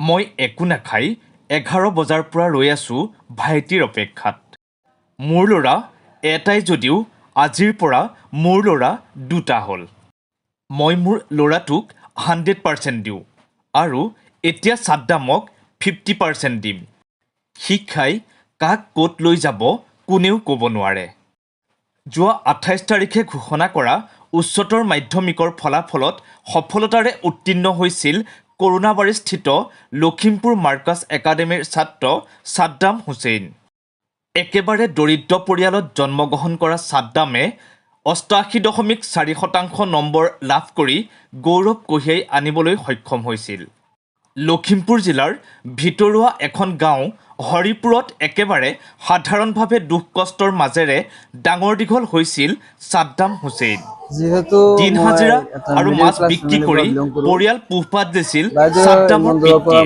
মই একো নাখাই 11 বজাৰ পৰা ৰৈ আছোঁ ভাইটিৰ অপেক্ষাত। মোৰ ল'ৰা এটাই যদিও আজিৰ পৰা মোৰ ল'ৰা দুটা হ'ল। মই মোৰ ল'ৰাটোক 100% দিওঁ আৰু এতিয়া ছাদ্দামক 50% দিম। শিক্ষাই কাক ক'ত লৈ যাব কোনেও ক'ব নোৱাৰে। যোৱা 28 তাৰিখে ঘোষণা কৰা উচ্চতৰ মাধ্যমিকৰ ফলাফলত সফলতাৰে উত্তীৰ্ণ হৈছিল কৰোনাবাৰীস্থিত লখিমপুৰ মাৰ্কাছ একাডেমীৰ ছাত্ৰ ছাদ্দাম হুছেইন। একেবাৰে দৰিদ্ৰ পৰিয়ালত জন্মগ্ৰহণ কৰা ছাদ্দামে 88.4% নম্বৰ লাভ কৰি গৌৰৱ কঢ়িয়াই আনিবলৈ সক্ষম হৈছিল। লখিমপুৰ জিলাৰ ভিতৰুৱা এখন গাঁও হৰিপুৰত একেবাৰে সাধাৰণভাৱে দুখ কষ্টৰ মাজেৰে ডাঙৰ দীঘল হৈছিল ছাদ্দাম হুছেইন। দিন হাজিৰা আৰু মাছ বিক্ৰী কৰি পৰিয়াল পোহপাত দিছিল ছাদ্দামৰ পিতৃয়ে।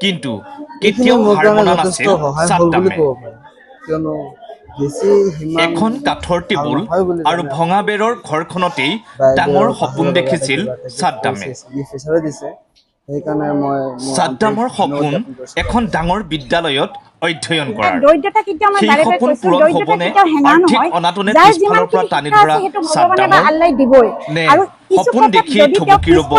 কিন্তু কেতিয়াও হাৰ মনা নাছিল ছাদ্দামে। এখন কাঠৰ টেবুল আৰু ভঙা বেৰৰ ঘৰখনতেই ডাঙৰ সপোন দেখিছিল ছাদ্দামে। ছাদ্দামৰ সপোন এখন ডাঙৰ বিদ্যালয়ত অধ্যয়ন কৰাৰ। সেই সপোন পূৰণ হ'বনে আৰ্থিক অনাটনে পিছফালৰ পৰা টানি ধৰা ছাদ্দামৰ? নে সপোন দেখিয়ে থমকি ৰ'ব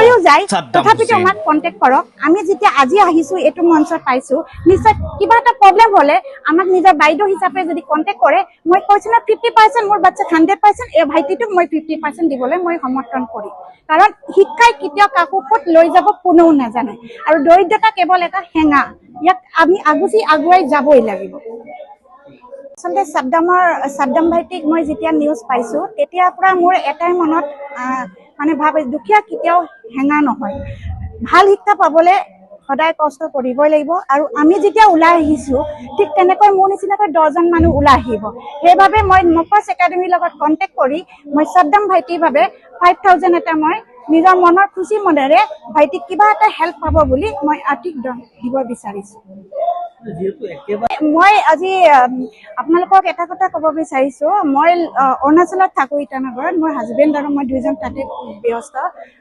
ছাদ্দাম হুছেইন? কণ্টেক্ট কৰক। আমি যেতিয়া আজি আহিছোঁ এইটো মঞ্চত পাইছোঁ, নিশ্চয় কিবা এটা প্ৰব্লেম হ'লে আমাক নিজৰ বাইদেউ হিচাপে যদি কণ্টেক্ট কৰে, মই কৈছোঁ না 50% মোৰ বাচ্চাক 100%, এই ভাইটিটোক মই 50% দিবলৈ মই সমৰ্থন কৰিম। কাৰণ শিক্ষাই কেতিয়াও কাকো ক'ত লৈ যাব কোনেও নাজানে আৰু দৰিদ্ৰতা কেৱল এটা হেঙা, ইয়াক আমি আগুৱাই যাবই লাগিব। আচলতে ছাদ্দাম ভাইটিক মই যেতিয়া নিউজ পাইছোঁ তেতিয়াৰ পৰা মোৰ এটাই মনত মানে ভাব, দুখীয়া কেতিয়াও হেঙা নহয়। ভাল শিক্ষা পাবলৈ সদায় কষ্ট কৰিবই লাগিব আৰু আমি যেতিয়া ওলাই আহিছোঁ ঠিক তেনেকৈ মোৰ নিচিনাকৈ 10জন মানুহ ওলাই আহিব। সেইবাবে মই মাৰ্কাছ একাডেমীৰ লগত কণ্টেক্ট কৰি মই ছাদ্দাম ভাইটিৰ বাবে 5000 এটা মই নিজৰ মনৰ খুচি মনেৰে ভাইটিক কিবা এটা হেল্প পাব বুলি মই আৰ্থিক দিব বিচাৰিছোঁ। মই আজি আপোনালোকক এটা কথা ক'ব বিচাৰিছোঁ, মই অৰুণাচলত থাকোঁ, ইটানগৰত। মোৰ হাজবেণ্ড আৰু মই দুইজন তাতে ব্যস্ত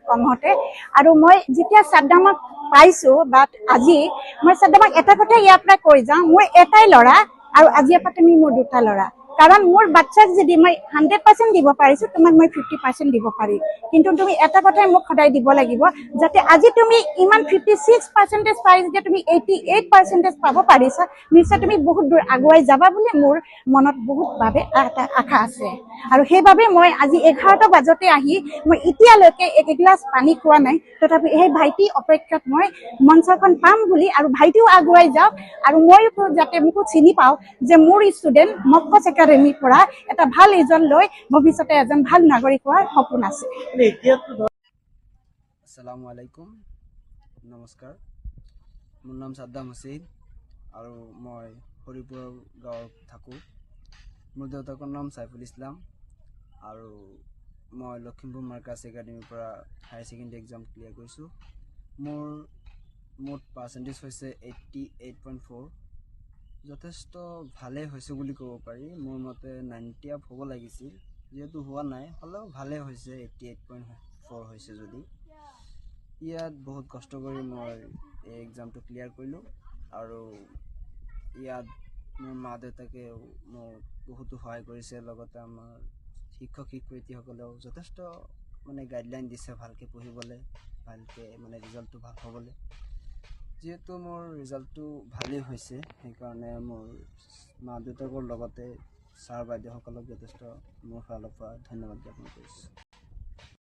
কৰ্মতে। আৰু মই যেতিয়া ছাদ্দামক পাইছোঁ বা আজি মই ছাদ্দামক এটা কথা ইয়াৰ পৰা কৈ যাওঁ, মোৰ এটাই ল'ৰা আৰু আজিৰ পৰা তুমি মোৰ দুটা ল'ৰা। কাৰণ মোৰ বাচ্চাক যদি মই 100% দিব পাৰিছোঁ, তোমাক মই 50% দিব পাৰিম। কিন্তু তুমি এটা কথাই মোক সদায় দিব লাগিব, যাতে আজি তুমি ইমান 56% পাই যেতিয়া তুমি 88% পাব পাৰিছা, নিশ্চয় তুমি বহুত দূৰ আগুৱাই যাবা বুলি মোৰ মনত বহুতভাৱে এটা আশা আছে। আৰু সেইবাবে মই আজি 11টা বজাতে আহি মই এতিয়ালৈকে এগিলাচ পানী খোৱা নাই, তথাপি সেই ভাইটি অপেক্ষাত মই মঞ্চখন পাম বুলি আৰু ভাইটিও আগুৱাই যাওক আৰু ময়ো যাতে মোকো চিনি পাওঁ যে মোৰ ষ্টুডেণ্ট মাৰ্কাছ একাডেমীৰ পৰা এটা ভাল ৰিজাল্ট লৈ ভৱিষ্যতে এজন ভাল নাগৰিক হোৱাৰ সপোন আছে। আসসালামু আলাইকুম, নমস্কাৰ। মোৰ নাম ছাদ্দাম হুছেইন আৰু মই হৰিপুৰ গাঁৱত থাকোঁ। মোৰ দেউতাকৰ নাম সাইফুল ইছলাম আৰু মই লখিমপুৰ মাৰ্কাছ একাডেমীৰ পৰা হায়াৰ ছেকেণ্ডেৰী এক্সাম ক্লিয়াৰ কৰিছোঁ। মোৰ মুঠ পাৰ্চেণ্টেজ হৈছে 88.4। যথেষ্ট ভালেই হৈছে বুলি ক'ব পাৰি। মোৰ মতে 90 আপ হ'ব লাগিছিল, যিহেতু হোৱা নাই, হ'লেও ভালেই হৈছে। 88.4 হৈছে যদি। ইয়াত বহুত কষ্ট কৰি মই এই এক্সামটো ক্লিয়াৰ কৰিলোঁ আৰু ইয়াত মোৰ মা দেউতাকেও মোক বহুতো সহায় কৰিছে, লগতে আমাৰ শিক্ষক শিক্ষয়িত্ৰীসকলেও যথেষ্ট গাইডলাইন দিছে ভালকৈ পঢ়িবলৈ, ভালকৈ ৰিজাল্টটো ভাল হ'বলৈ। যিহেতু মোৰ ৰিজাল্টটো ভালেই হৈছে, সেইকাৰণে মোৰ মা দেউতাকৰ লগতে ছাৰ বাইদেউসকলক যথেষ্ট মোৰ ফালৰ পৰা ধন্যবাদ জ্ঞাপন কৰিছোঁ।